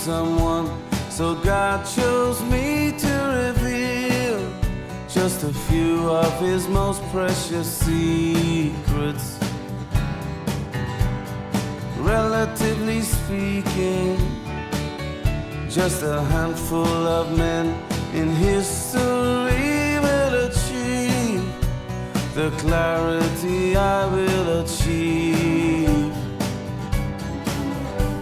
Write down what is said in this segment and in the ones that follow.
someone, so God chose me to reveal just a few of his most precious secrets. Relatively speaking, just a handful of men in history will achieve the clarity I will achieve.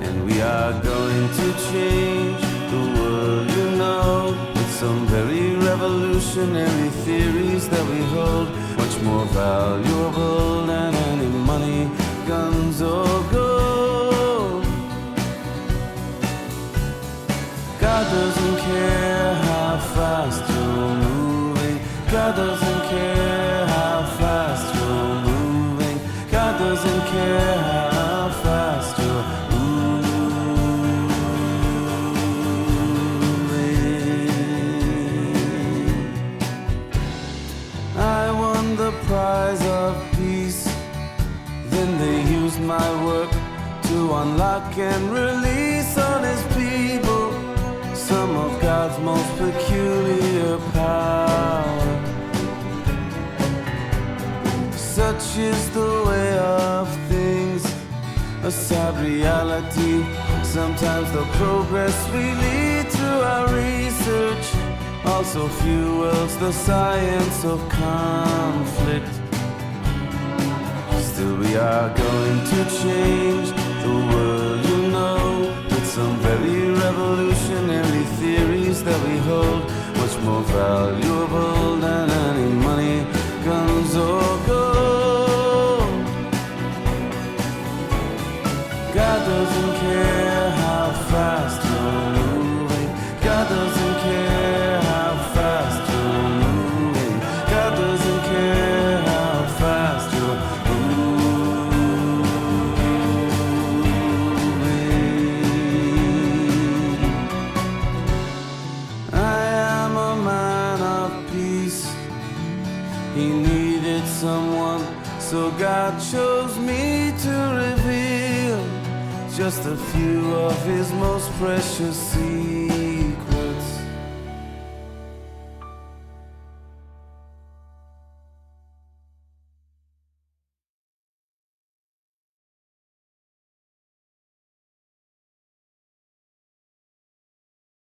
And we are going to change the world, you know, with some very revolutionary theories that we hold, much more valuable than any money, guns or gold. God doesn't care how fast you're moving. God doesn't care how fast you're moving. God doesn't care how fast you're moving. I won the prize of peace. Then they used my work to unlock and release honest people, some of God's most peculiar power. Such is the way of things, a sad reality. Sometimes the progress we lead through our research also fuels the science of conflict. Still we are going to change the world, you know, with some very revolutionary theories that we hold, much more valuable than any money, guns or gold. God doesn't care how fast you're moving. God doesn't care how fast you're moving. God doesn't care how fast you're moving. I am a man of peace. He needed someone, so God chose me to reveal just a few of his most precious secrets.